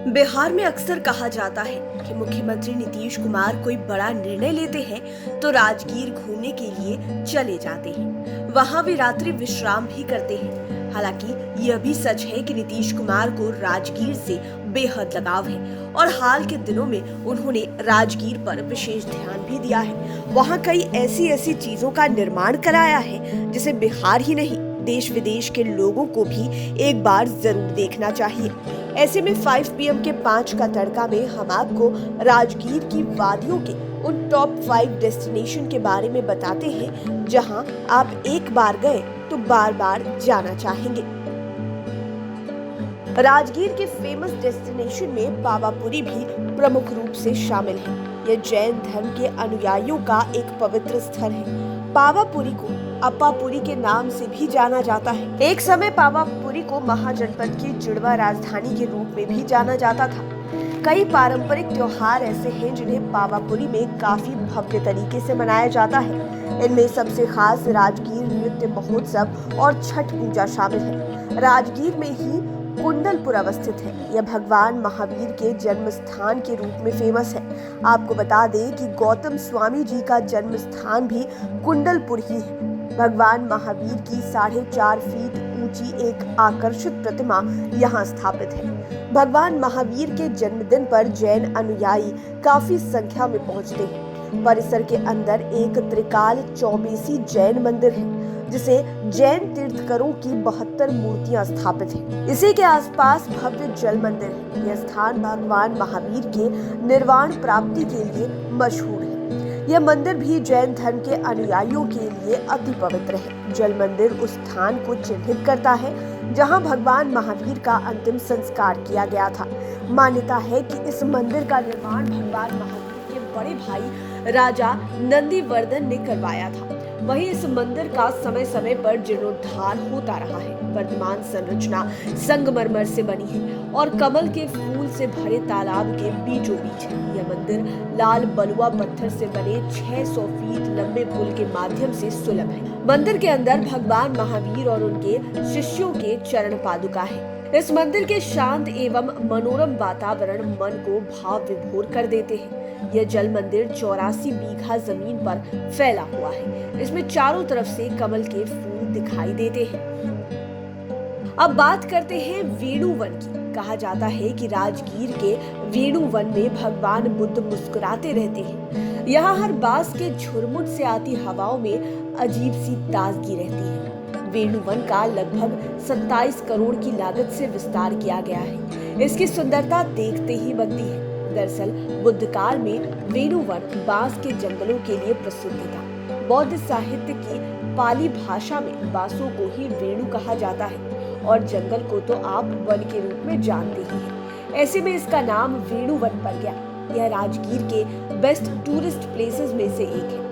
बिहार में अक्सर कहा जाता है कि मुख्यमंत्री नीतीश कुमार कोई बड़ा निर्णय लेते हैं तो राजगीर घूमने के लिए चले जाते हैं। वहां वे रात्रि विश्राम भी करते हैं। हालांकि यह भी सच है कि नीतीश कुमार को राजगीर से बेहद लगाव है और हाल के दिनों में उन्होंने राजगीर पर विशेष ध्यान भी दिया है। वहां कई ऐसी ऐसी चीजों का निर्माण कराया है जिसे बिहार ही नहीं देश विदेश के लोगों को भी एक बार जरूर देखना चाहिए। ऐसे में 5 PM के 5 का तड़का में हम आपको राजगीर की वादियों के उन टॉप 5 डेस्टिनेशन के बारे में बताते हैं जहां आप एक बार गए तो बार बार जाना चाहेंगे। राजगीर के फेमस डेस्टिनेशन में पावापुरी भी प्रमुख रूप से शामिल है। यह जैन धर्म के अनुयायियों का एक पवित्र स्थल है। पावापुरी को अप्पापुरी के नाम से भी जाना जाता है। एक समय पावापुरी को महाजनपद की जुड़वा राजधानी के रूप में भी जाना जाता था। कई पारंपरिक त्योहार ऐसे हैं जिन्हें पावापुरी में काफी भव्य तरीके से मनाया जाता है। इनमें सबसे खास राजगीर नृत्य महोत्सव और छठ पूजा शामिल है। राजगीर में ही कुंडलपुर अवस्थित है। यह भगवान महावीर के जन्म स्थान के रूप में फेमस है। आपको बता दें कि गौतम स्वामी जी का जन्म स्थान भी कुंडलपुर ही है। भगवान महावीर की 4.5 फीट ऊंची एक आकर्षित प्रतिमा यहाँ स्थापित है। भगवान महावीर के जन्मदिन पर जैन अनुयायी काफी संख्या में पहुंचते हैं। परिसर के अंदर एक त्रिकाल चौबेसी जैन मंदिर है जिसे जैन तीर्थकरों की 72 मूर्तियां स्थापित हैं। इसी के आसपास भव्य जल मंदिर है। यह स्थान भगवान महावीर के निर्वाण प्राप्ति के लिए मशहूर है। यह मंदिर भी जैन धर्म के अनुयायियों के लिए अति पवित्र है। जल मंदिर उस स्थान को चिन्हित करता है जहां भगवान महावीर का अंतिम संस्कार किया गया था। मान्यता है कि इस मंदिर का निर्माण भगवान महावीर के बड़े भाई राजा नंदीवर्धन ने करवाया था। वहीं इस मंदिर का समय समय पर जीर्णोद्धार होता रहा है। वर्तमान संरचना संगमरमर से बनी है और कमल के फूल से भरे तालाब के बीचों बीच है। यह मंदिर लाल बलुआ पत्थर से बने 600 फीट लंबे पुल के माध्यम से सुलभ है। मंदिर के अंदर भगवान महावीर और उनके शिष्यों के चरण पादुका है। इस मंदिर के शांत एवं मनोरम वातावरण मन को भाव विभोर कर देते हैं। यह जल मंदिर 84 बीघा जमीन पर फैला हुआ है। इसमें चारों तरफ से कमल के फूल दिखाई देते हैं। अब बात करते हैं वेणुवन की। कहा जाता है कि राजगीर के वेणुवन में भगवान बुद्ध मुस्कुराते रहते हैं। यहाँ हर बांस के झुरमुट से आती हवाओं में अजीब सी ताजगी रहती है। वेणुवन का लगभग 27 करोड़ की लागत से विस्तार किया गया है। इसकी सुंदरता देखते ही बनती है। दरअसल बुद्ध काल में वेणुवन बांस के जंगलों के लिए प्रसिद्ध था। बौद्ध साहित्य की पाली भाषा में बांसों को ही वेणु कहा जाता है और जंगल को तो आप वन के रूप में जानते ही हैं। ऐसे में इसका नाम वेणुवन पड़ गया। यह राजगीर के बेस्ट टूरिस्ट प्लेसेस में से एक है।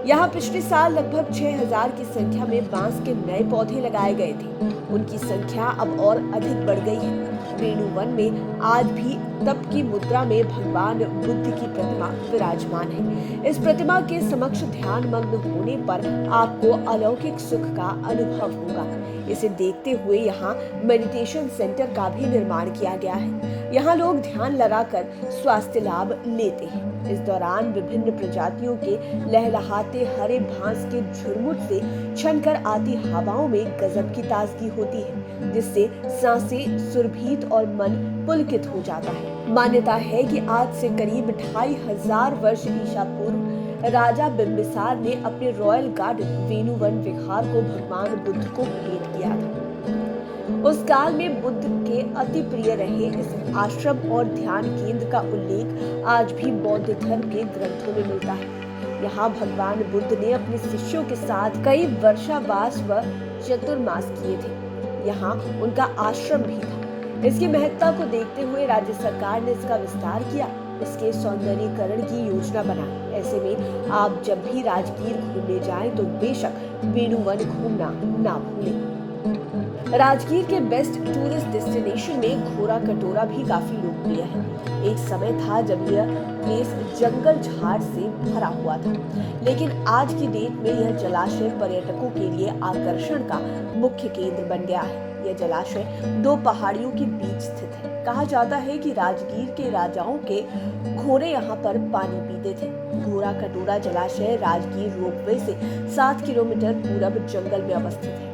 यहाँ पिछले साल लगभग 6000 की संख्या में बांस के नए पौधे लगाए गए थे। उनकी संख्या अब और अधिक बढ़ गई है। वेणुवन में आज भी तप की मुद्रा में भगवान बुद्ध की प्रतिमा विराजमान है। इस प्रतिमा के समक्ष ध्यान मग्न होने पर आपको अलौकिक सुख का अनुभव होगा। इसे देखते हुए यहाँ मेडिटेशन सेंटर का भी निर्माण किया गया है। यहाँ लोग ध्यान लगाकर स्वास्थ्य लाभ लेते हैं। इस दौरान विभिन्न प्रजातियों के लहलहाते हरे बांस के झुरमुट से छनकर आती हवाओं में गजब की ताजगी होती है, जिससे सांसें सुरभीत और मन पुलकित हो जाता है। मान्यता है कि आज से करीब 2500 वर्ष ईसा पूर्व राजा बिंबिसार ने अपने रॉयल गार्डन वेणुवन विहार को भगवान बुद्ध को भेंट किया था। उस काल में बुद्ध के अति प्रिय रहे इस आश्रम और ध्यान केंद्र का उल्लेख आज भी बौद्ध धर्म के ग्रंथों में मिलता है। यहाँ भगवान बुद्ध ने अपने शिष्यों के साथ कई वर्षावास व चतुर्मास किए थे। यहाँ उनका आश्रम भी था। इसकी महत्ता को देखते हुए राज्य सरकार ने इसका विस्तार किया। इसके सौंदर्यीकरण की योजना बनाई। ऐसे में आप जब भी राजगीर घूमने जाएं तो बेशक वेणुवन घूमना ना भूलें। राजगीर के बेस्ट टूरिस्ट डेस्टिनेशन में घोड़ा कटोरा भी काफी लोकप्रिय है। एक समय था जब यह प्लेस जंगल झाड़ से भरा हुआ था, लेकिन आज की डेट में यह जलाशय पर्यटकों के लिए आकर्षण का मुख्य केंद्र बन गया है। यह जलाशय दो पहाड़ियों के बीच स्थित है। कहा जाता है कि राजगीर के राजाओं के घोड़े यहाँ पर पानी पीते थे। घोड़ा कटोरा जलाशय राजगीर रोपवे से 7 किलोमीटर पूरब जंगल में अवस्थित है।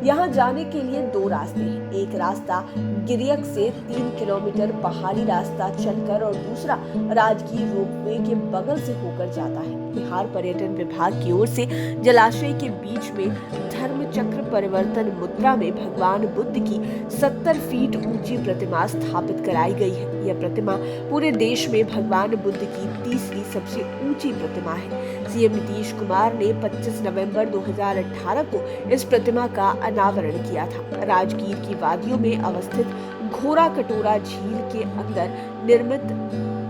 यहाँ जाने के लिए दो रास्ते हैं। एक रास्ता गिरियक से 3 किलोमीटर पहाड़ी रास्ता चलकर और दूसरा राजगीर रोपवे के बगल से होकर जाता है। बिहार पर्यटन विभाग की ओर से जलाशय के बीच में धर्मचक्र परिवर्तन मुद्रा में भगवान बुद्ध की 70 फीट ऊंची प्रतिमा स्थापित कराई गई है। यह प्रतिमा पूरे देश में भगवान बुद्ध की तीसरी सबसे ऊंची प्रतिमा है। सीएम नीतीश कुमार ने 25 नवंबर 2018 को इस प्रतिमा का अनावरण किया था। राजगीर की वादियों में अवस्थित घोड़ा कटोरा झील के अंदर निर्मित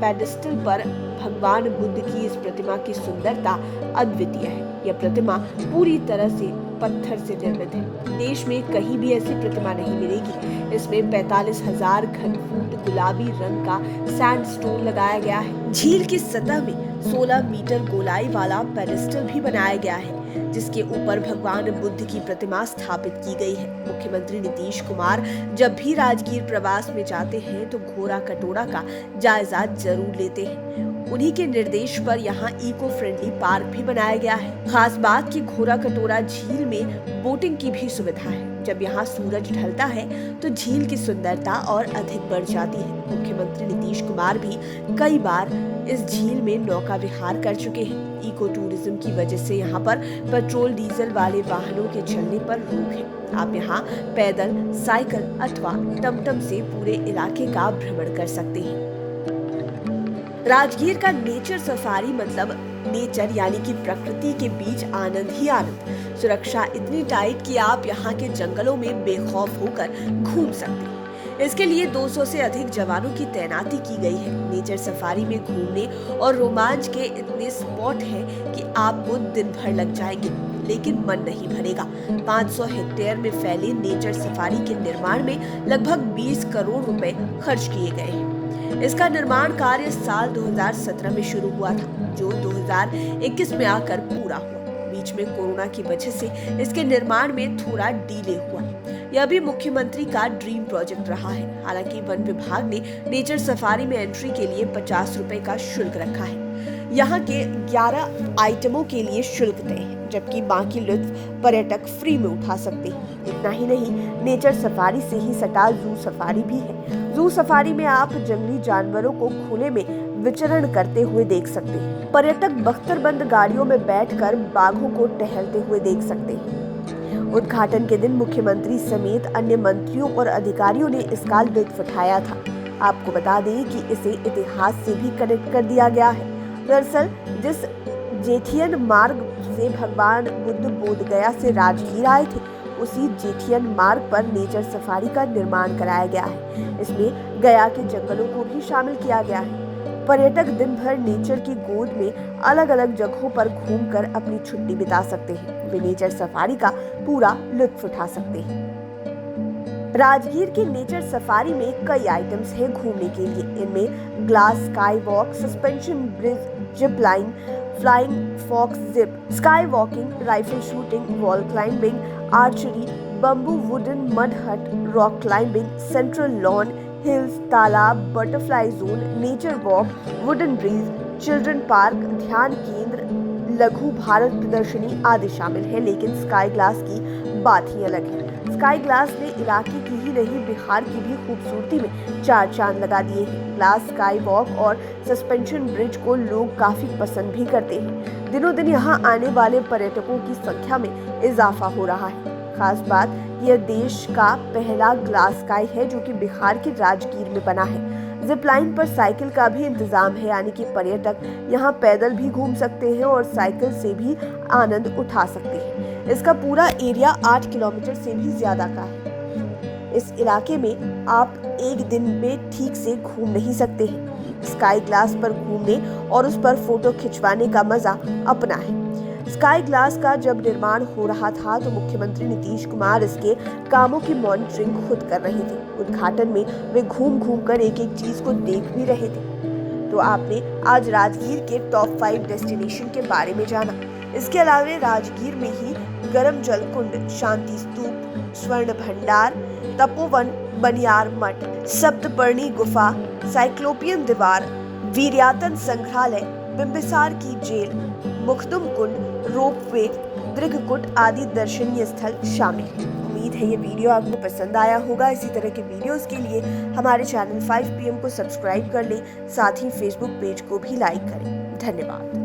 पेडेस्टल पर भगवान बुद्ध की इस प्रतिमा की सुंदरता अद्वितीय है। यह प्रतिमा पूरी तरह से पत्थर से निर्मित है। देश में कहीं भी ऐसी प्रतिमा नहीं मिलेगी। इसमें 45,000 घन फुट गुलाबी रंग का सैंडस्टोन लगाया गया है। झील की सतह में 16 मीटर गोलाई वाला पेडेस्टल भी बनाया गया है, जिसके ऊपर भगवान बुद्ध की प्रतिमा स्थापित की गई है। मुख्यमंत्री नीतीश कुमार जब भी राजगीर प्रवास में जाते हैं तो घोड़ा कटोरा का जायजा जरूर लेते हैं। उन्हीं के निर्देश पर यहाँ इको फ्रेंडली पार्क भी बनाया गया है। खास बात कि घोड़ा कटोरा झील में बोटिंग की भी सुविधा है। जब यहाँ सूरज ढलता है तो झील की सुंदरता और अधिक बढ़ जाती है। मुख्यमंत्री नीतीश कुमार भी कई बार इस झील में नौका विहार कर चुके हैं। इको टूरिज्म की वजह से यहाँ पर पेट्रोल डीजल वाले वाहनों के चलने पर रोक है। आप यहाँ पैदल, साइकिल अथवा टमटम से पूरे इलाके का भ्रमण कर सकते हैं। राजगीर का नेचर सफारी मतलब नेचर यानी कि प्रकृति के बीच आनंद ही आनंद। सुरक्षा इतनी टाइट कि आप यहाँ के जंगलों में बेखौफ होकर घूम सकते हैं। इसके लिए 200 से अधिक जवानों की तैनाती की गई है। नेचर सफारी में घूमने और रोमांच के इतने स्पॉट हैं कि आपको दिन भर लग जाएंगे, लेकिन मन नहीं भरेगा। 500 हेक्टेयर में फैले नेचर सफारी के निर्माण में लगभग 20 करोड़ रुपए खर्च किए गए हैं। इसका निर्माण कार्य साल 2017 में शुरू हुआ था, जो 2021 में आकर पूरा हुआ। बीच में कोरोना की वजह से इसके निर्माण में थोड़ा डिले हुआ। यह भी मुख्यमंत्री का ड्रीम प्रोजेक्ट रहा है। हालांकि वन विभाग ने नेचर सफारी में एंट्री के लिए 50 रुपए का शुल्क रखा है। यहाँ के 11 आइटमों के लिए शुल्क तय है, जबकि बाकी लुत्फ पर्यटक फ्री में उठा सकते हैं। इतना ही नहीं, नेचर सफारी से ही सटा जू सफारी भी है। जू सफारी में आप जंगली जानवरों को खुले में विचरण करते हुए देख सकते हैं। पर्यटक बख्तरबंद गाड़ियों में बैठकर बाघों को टहलते हुए देख सकते हैं। उद्घाटन के दिन मुख्यमंत्री समेत अन्य मंत्रियों और अधिकारियों ने इसका लुत्फ उठाया था। आपको बता दें कि इसे इतिहास से भी कनेक्ट कर दिया गया है। दरअसल जिस जेठियन मार्ग से भगवान बुद्ध बोधगया से राजगीर आए थे, उसी जेठियन मार्ग पर नेचर सफारी का निर्माण कराया गया है। इसमें गया के जंगलों को भी शामिल किया गया है। पर्यटक दिन भर नेचर की गोद में अलग अलग जगहों पर घूमकर अपनी छुट्टी बिता सकते हैं। वे नेचर सफारी का पूरा लुत्फ उठा सकते हैं। राजगीर के नेचर सफारी में कई आइटम्स हैं घूमने के लिए। इनमें glass sky walk, suspension bridge, zip line, flying fox zip, sky walking, rifle shooting, wall climbing, archery, bamboo wooden mud hut, rock climbing, central lawn, hills, तालाब, butterfly zone, nature walk, wooden bridge, children park, ध्यान केंद्र, लघु भारत प्रदर्शनी आदि शामिल है। लेकिन sky glass की बात ही अलग है। स्काई ग्लास ने इलाके की ही नहीं, बिहार की भी खूबसूरती में चार चांद लगा दिए हैं। ग्लास स्काई वॉक और सस्पेंशन ब्रिज को लोग काफी पसंद भी करते हैं। दिनों दिन यहाँ आने वाले पर्यटकों की संख्या में इजाफा हो रहा है। खास बात, यह देश का पहला ग्लास स्काई है जो कि बिहार के राजगीर में बना है। जिप लाइन पर साइकिल का भी इंतजाम है, यानी कि पर्यटक यहाँ पैदल भी घूम सकते हैं और साइकिल से भी आनंद उठा सकते हैं। इसका पूरा एरिया 8 किलोमीटर से भी ज्यादा का है। इस इलाके में आप एक दिन में ठीक से घूम नहीं सकते हैं। स्काई ग्लास पर घूमने और उस पर फोटो खिंचवाने का मजा अपना है। स्काई ग्लास का जब निर्माण हो रहा था तो मुख्यमंत्री नीतीश कुमार इसके कामों की मॉनिटरिंग खुद कर रहे थे। उद्घाटन में वे घूम घूम कर एक एक चीज को देख भी रहे थे। तो आपने आज राजगीर के टॉप 5 डेस्टिनेशन के बारे में जाना। इसके अलावा राजगीर में ही गर्म जल कुंड, शांति स्तूप, स्वर्ण भंडार, तपोवन बनियार मठ, सप्तपर्णी गुफा, साइक्लोपियन दीवार, वीर्यातन संग्रहालय, बिंबिसार की जेल, मुखदुम कुंड, रोपवे, दृगकुट आदि दर्शनीय स्थल शामिल हैं। उम्मीद है ये वीडियो आपको पसंद आया होगा। इसी तरह के वीडियोस के लिए हमारे चैनल 5 PM को सब्सक्राइब कर लें, साथ ही फेसबुक पेज को भी लाइक करें। धन्यवाद।